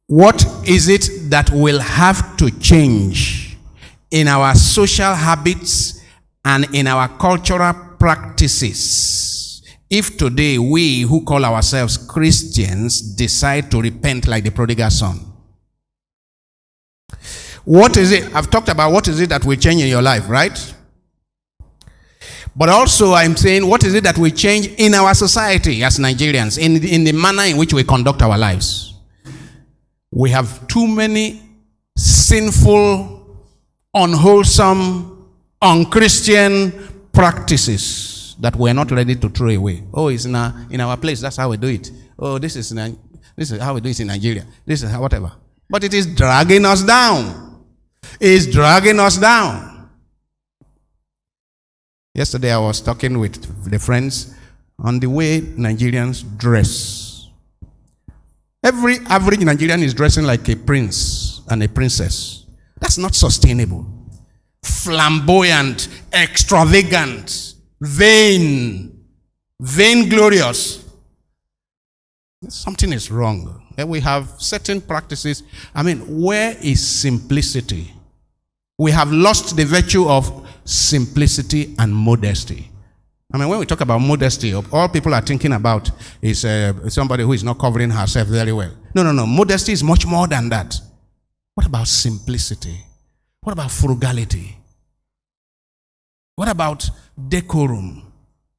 What is it that will have to change in our social habits and in our cultural practices if today we who call ourselves Christians decide to repent like the prodigal son? What is it? I've talked about what is it that will change in your life, right? But also I'm saying, what is it that will change in our society as Nigerians, in the manner in which we conduct our lives? We have too many sinful, unwholesome, unchristian practices that we're not ready to throw away. Oh, it's in our place, that's how we do it. Oh, this is how we do it in Nigeria. This is how, whatever. But it is dragging us down. It's dragging us down. Yesterday I was talking with the friends on the way Nigerians dress. Every average Nigerian is dressing like a prince and a princess. That's not sustainable. Flamboyant, extravagant, vainglorious. Something is wrong. And we have certain practices. I mean, where is simplicity? We have lost the virtue of simplicity and modesty. I mean, when we talk about modesty, all people are thinking about is somebody who is not covering herself very well. No. Modesty is much more than that. What about simplicity? What about frugality? What about decorum?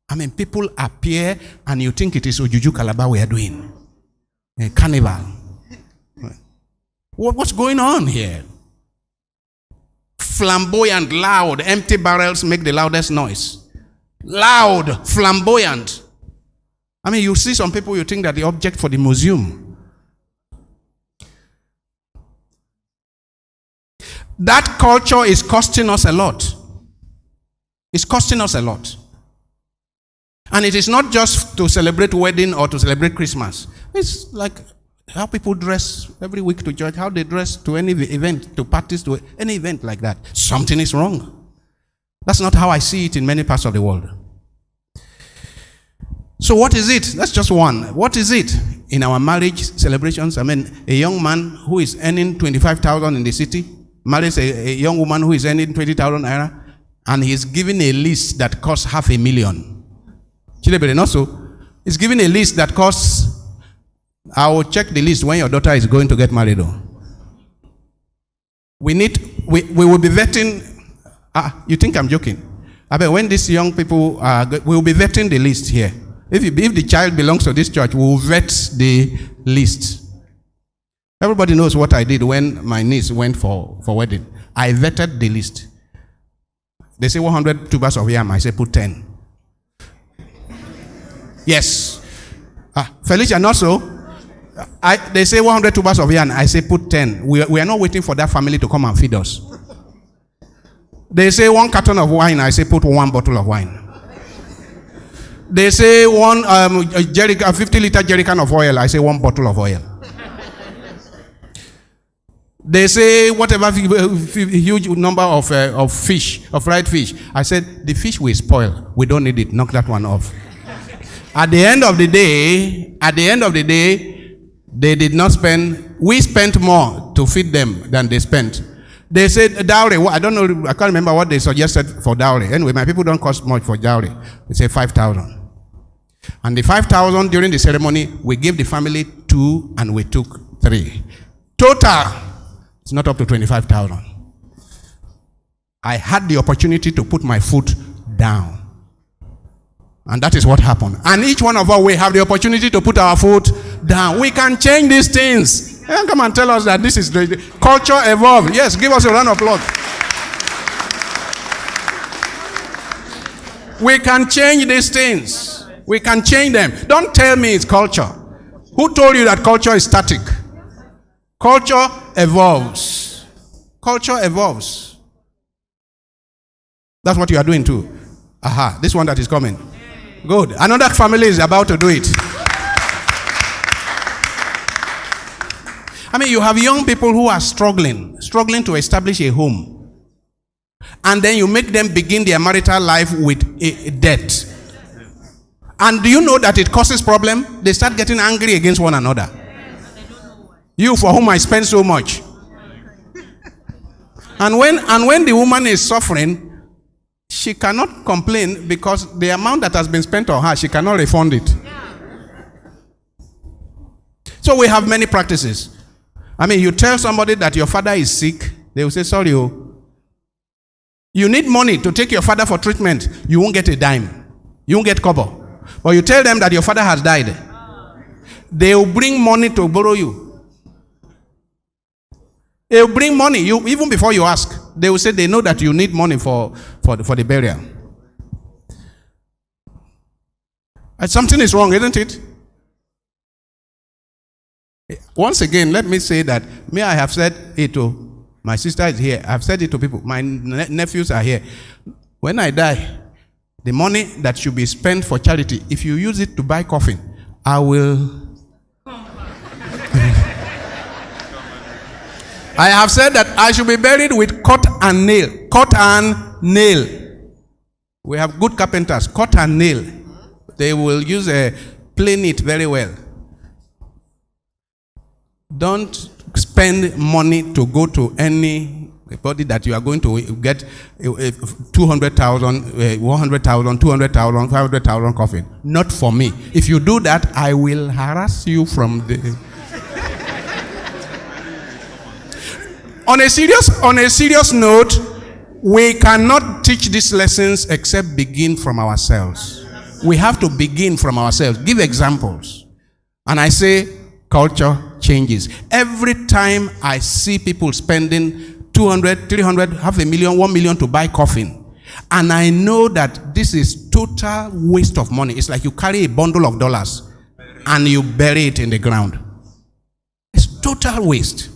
I mean, people appear and you think it is Ojuju Calabar we are doing. A carnival. What's going on here? Flamboyant, loud, empty barrels make the loudest noise. Loud, flamboyant. I mean, you see some people, you think that the object for the museum. That culture is costing us a lot. It's costing us a lot. And it is not just to celebrate wedding or to celebrate Christmas. It's like how people dress every week to church, how they dress to any event, to parties, to any event like that. Something is wrong. That's not how I see it in many parts of the world. So what is it? That's just one. What is it in our marriage celebrations? I mean, a young man who is earning 25,000 in the city marries a young woman who is earning 20,000 naira, and he is given a list that costs 500,000. He's given a list that costs. I will check the list when your daughter is going to get married. We will be vetting. You think I'm joking? I mean, when these young people we will be vetting the list here. If the child belongs to this church, we will vet the list. Everybody knows what I did when my niece went for wedding. I vetted the list. They say 100 tubers of yam. I say put 10. Yes. Felicia, not so. They say 100 tubers of yam. I say put 10. We are not waiting for that family to come and feed us. They say 1 carton of wine. I say put 1 bottle of wine. They say 1 50-liter jerrycan of oil. I say 1 bottle of oil. They say whatever huge number of fish, of fried fish. I said the fish will spoil. We don't need it. Knock that one off. At the end of the day, they did not spend. We spent more to feed them than they spent. They said dowry. I don't know. I can't remember what they suggested for dowry. Anyway, my people don't cost much for dowry. They say 5,000. And the 5,000 during the ceremony, we gave the family 2 and we took 3. Total, it's not up to 25,000. I had the opportunity to put my foot down. And that is what happened. And each one of us, we have the opportunity to put our foot down. We can change these things. You come and tell us that this is the culture evolved. Yes, give us a round of applause. We can change these things. We can change them. Don't tell me it's culture. Who told you that culture is static? Culture evolves. Culture evolves. That's what you are doing too. Aha, this one that is coming. Good. Another family is about to do it. I mean, you have young people who are struggling to establish a home. And then you make them begin their marital life with a debt. And do you know that it causes problem? They start getting angry against one another. You for whom I spend so much. And when the woman is suffering, she cannot complain because the amount that has been spent on her, she cannot refund it. So we have many practices. I mean, you tell somebody that your father is sick, they will say, sorry, you need money to take your father for treatment. You won't get a dime. You won't get kobo. But you tell them that your father has died. They will bring money to borrow you. They will bring money. Even before you ask, they will say they know that you need money for the burial. Something is wrong, isn't it? Once again, let me say that I have said it to my sister is here. I've said it to people. My nephews are here. When I die, the money that should be spent for charity, if you use it to buy coffin, I will. I have said that I should be buried with cut and nail. Cut and nail. We have good carpenters. Cut and nail. They will use a plane it very well. Don't spend money to go to anybody that you are going to get 200,000, 100,000, 200,000, 500,000 coffin. Not for me. If you do that, I will harass you from the... On a serious note, we cannot teach these lessons except begin from ourselves. We have to begin from ourselves. Give examples. And I say, culture changes. Every time I see people spending 200, 300, half a million, 1 million to buy coffin, and I know that this is total waste of money. It's like you carry a bundle of dollars and you bury it in the ground. It's total waste.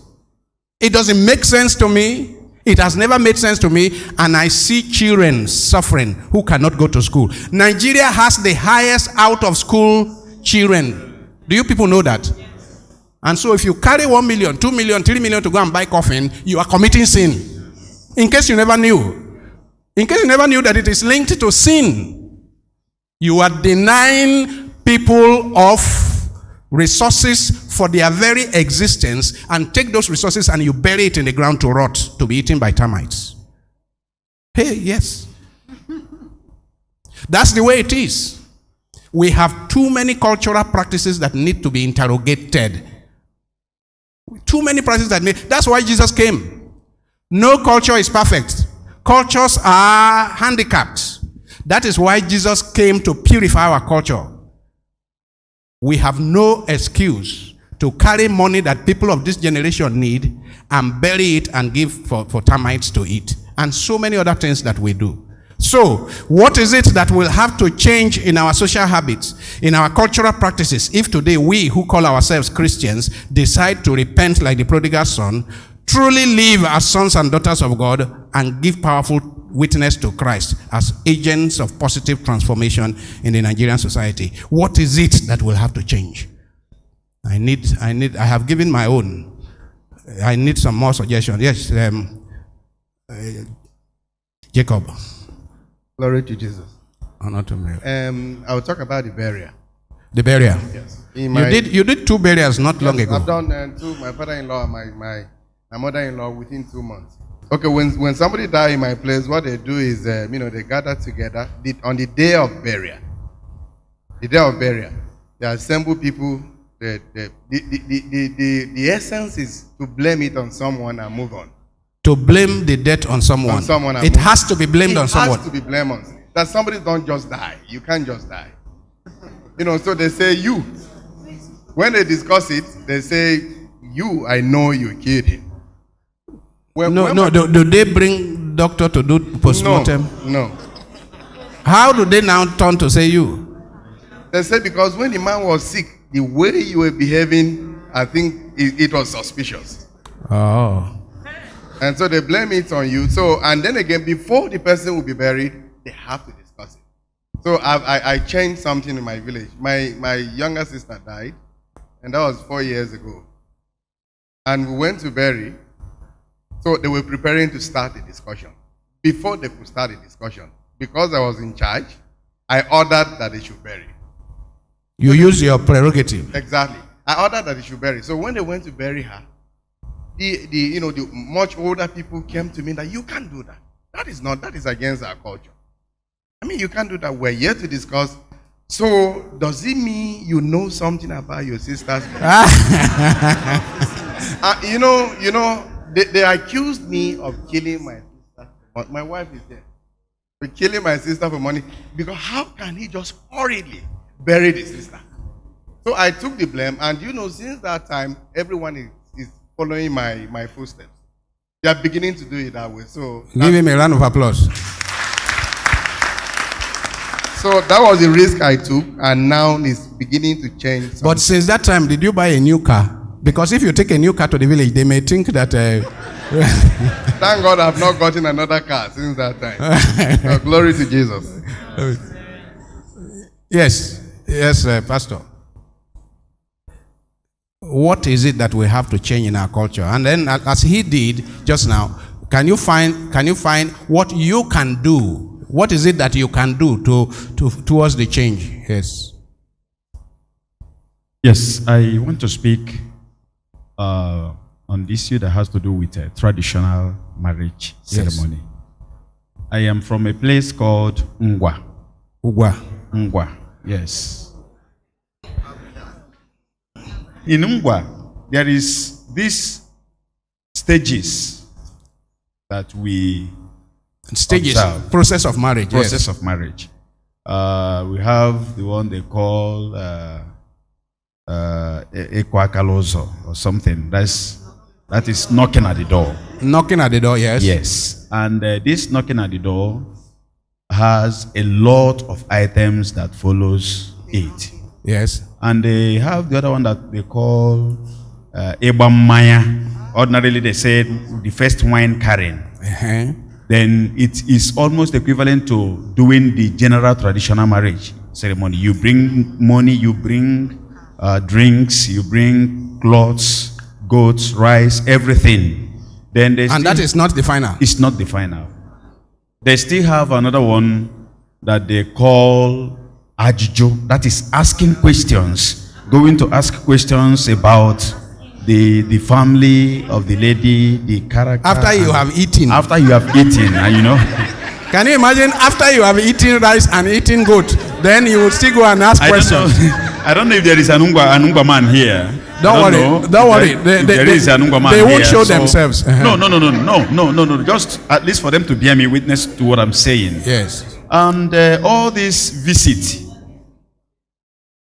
It doesn't make sense to me. It has never made sense to me. And I see children suffering who cannot go to school. Nigeria has the highest out of school children. Do you people know that? And so if you carry 1 million, 2 million, 3 million to go and buy coffin, you are committing sin. In case you never knew. In case you never knew that it is linked to sin. You are denying people of resources for their very existence, and take those resources and you bury it in the ground to rot, to be eaten by termites. Hey, yes. That's the way it is. We have too many cultural practices that need to be interrogated. Too many practices that need. That's why Jesus came. No culture is perfect. Cultures are handicapped. That is why Jesus came to purify our culture. We have no excuse to carry money that people of this generation need and bury it and give for termites to eat. And so many other things that we do. So, what is it that will have to change in our social habits, in our cultural practices, if today we who call ourselves Christians decide to repent like the prodigal son, truly live as sons and daughters of God, and give powerful witness to Christ as agents of positive transformation in the Nigerian society? What is it that will have to change? I have given my own. I need some more suggestions. Yes, Jacob. Glory to Jesus. Honor to Mary. I will talk about the burial. The burial. Yes. You did 2 burials not long ago. I've done 2. My father-in-law and my mother-in-law within 2 months. Okay, when somebody dies in my place, what they do is, they gather together on the day of burial. The day of burial, they assemble people. The essence is to blame it on someone and move on. To blame the death on someone. It has to be blamed on someone. It has to be blamed on. That somebody don't just die. You can't just die. So they say you. When they discuss it, they say you. I know you killed him. Do they bring doctor to do postmortem? No. How do they now turn to say you? They say because when the man was sick, the way you were behaving, I think it was suspicious. Oh. And so they blame it on you. So, and then again, before the person will be buried, they have to discuss it. So I changed something in my village. My younger sister died, and that was 4 years ago. And we went to bury. So they were preparing to start the discussion. Before they could start the discussion, because I was in charge, I ordered that they should bury. You use your prerogative. Exactly. I ordered that they should bury. So when they went to bury her, the much older people came to me that you can't do that. That is against our culture. I mean, you can't do that. We're here to discuss. So does it mean you know something about your sisters? They accused me of killing my sister. But my wife is there. For killing my sister for money. Because how can he just hurriedly bury the sister? So I took the blame, and since that time, everyone is following my footsteps. They are beginning to do it that way. So give him a round of applause. So that was the risk I took, and now it's beginning to change. Something. But since that time, did you buy a new car? Because if you take a new car to the village, they may think that... Thank God I've not gotten another car since that time. So glory to Jesus. Yes, Pastor. What is it that we have to change in our culture? And then, as he did just now, can you find what you can do? What is it that you can do towards the change? Yes. Yes, I want to speak on this issue that has to do with a traditional marriage ceremony. Yes. I am from a place called Ngwa. Ngwa, yes. In Ngwa, there is these stages that we observe. Process of marriage. Process of marriage. We have the one they call Ekwakalozo or something. That is knocking at the door. Knocking at the door, yes. Yes. And this knocking at the door has a lot of items that follows it. Yes. And they have the other one that they call Ebamaya. Ordinarily they said the first wine carrying. Then it is almost equivalent to doing the general traditional marriage ceremony. You bring money, you bring drinks, you bring clothes, goats, rice, everything. Then that is not the final. It's not the final. They still have another one that they call Ajijo. That is asking questions. Going to ask questions about the family of the lady, the character. After you have eaten. After you have eaten, and Can you imagine after you have eaten rice and eaten goat, then you will still go and ask questions? I don't know if there is an Ungwa man here. Don't worry. There is an Ungwa man here. They won't show so themselves. No. Just at least for them to bear me witness to what I'm saying. Yes. And all this visit.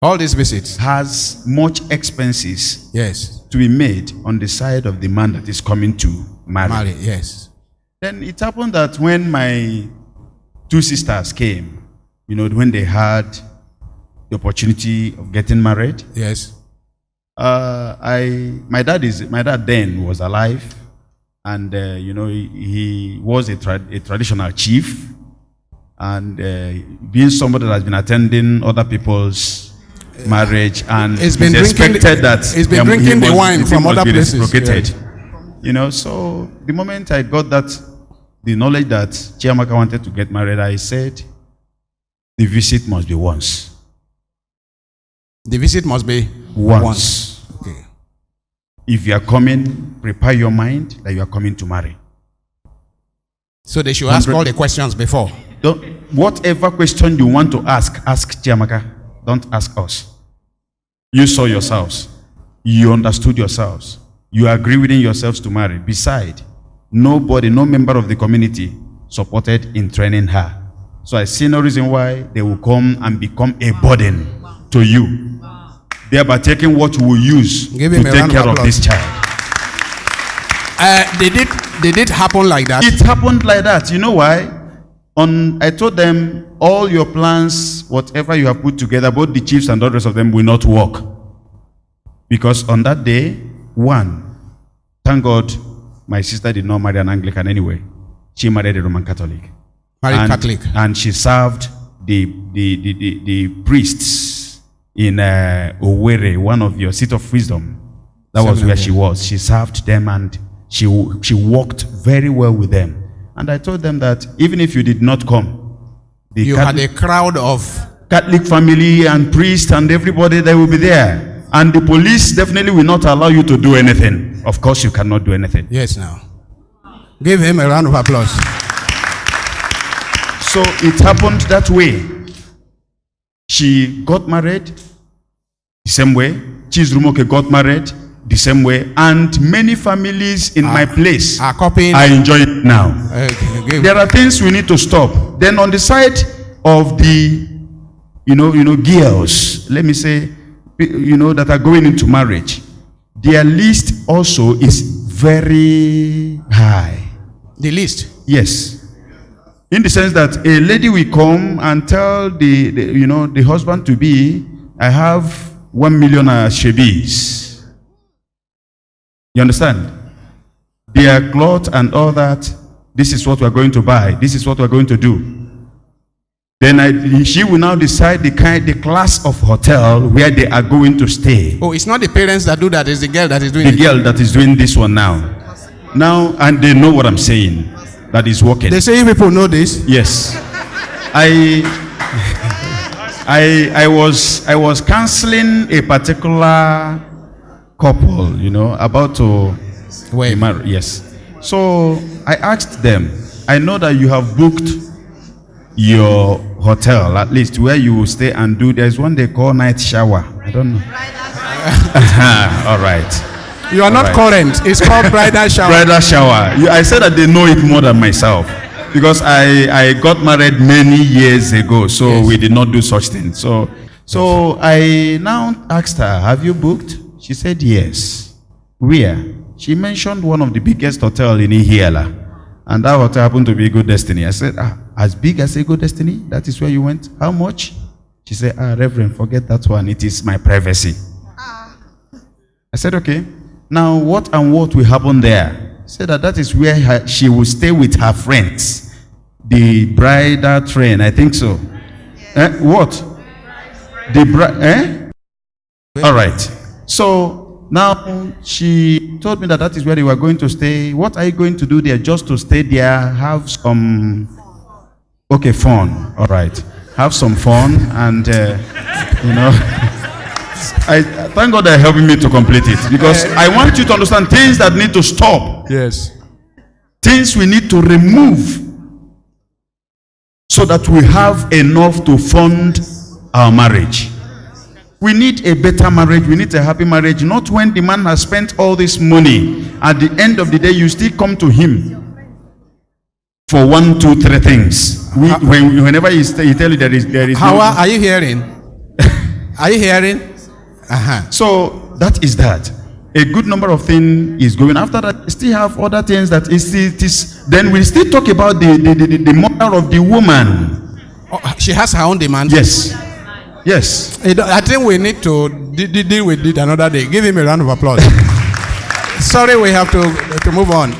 All these visits has much expenses. Yes. To be made on the side of the man that is coming to marry. Yes. Then it happened that when my two sisters came, when they had the opportunity of getting married. Yes. My dad then was alive, and he was a traditional chief, and being somebody that has been attending other people's marriage, and it's expected that he's been drinking the wine from other places. Yeah. So the moment I got the knowledge that Chiamaka wanted to get married, I said, the visit must be once. The visit must be once. Okay. If you are coming, prepare your mind that you are coming to marry. So they should ask all the questions before. Whatever question you want to ask Chiamaka. Don't ask us. You saw yourselves. You understood yourselves. You agree within yourselves to marry. Besides, no member of the community supported in training her. So I see no reason why they will come and become a burden to you, thereby taking what you will use to take care of this child. Did it happen like that? It happened like that. You know why? I told them, all your plans, whatever you have put together, both the chiefs and the rest of them will not work. Because on that day, thank God, my sister did not marry an Anglican anyway. She married a Roman Catholic. Catholic. And she served the priests in Owerri, one of your seat of wisdom. That was where she was. She served them, and she worked very well with them. And I told them that even if you did not come, you had a crowd of Catholic family and priests and everybody, they will be there. And the police definitely will not allow you to do anything. Of course, you cannot do anything. Yes, now. Give him a round of applause. So it happened that way. She got married the same way. Chizrumoke got married the same way. And many families in my place are copying. I enjoy it now. Okay, There are things we need to stop. Then on the side of the, girls, let me say, that are going into marriage, their list also is very high. The list? Yes. In the sense that a lady will come and tell the husband to be, I have 1 million shebis. You understand? Their cloth and all that, this is what we're going to buy. This is what we're going to do. Then she will now decide the class of hotel where they are going to stay. Oh, it's not the parents that do that, it's the girl that is doing it. The girl that is doing this one now. Now, and they know what I'm saying. That is working. They say you people know this? Yes. I was counseling a particular couple, about to be married. Yes. So I asked them, I know that you have booked your hotel, at least where you will stay and do, there's one they call night shower. I don't know. All right. You are not current. It's called bridal shower. Bridal shower. I said that they know it more than myself. Because I got married many years ago, so yes. We did not do such things. So I now asked her, have you booked? She said yes. Where? She mentioned one of the biggest hotels in Ihiala. And that hotel happened to be Good Destiny. I said, as big as a Good Destiny? That is where you went? How much? She said, Reverend, forget that one. It is my privacy. I said, okay. Now, what will happen there? She said that is where she will stay with her friends. The bridal train, I think so. Yes. What? The bride, All right. So, now she told me that is where they were going to stay. What are you going to do there? Just to stay there, have some... Okay, fun. All right. Have some fun and, I thank God they're helping me to complete it, because I want you to understand things that need to stop. Yes. Things we need to remove so that we have enough to fund our marriage. We need a better marriage. We need a happy marriage. Not when the man has spent all this money. At the end of the day, you still come to him for 1, 2, 3 things. Whenever he tell you there is. How are you hearing? Are you hearing? So that is that. A good number of things is going. After that, we still have other things that is. Then we still talk about the mother of the woman. Oh, she has her own demand. Yes. Yes. I think we need to deal with it another day. Give him a round of applause. Sorry, we have to move on.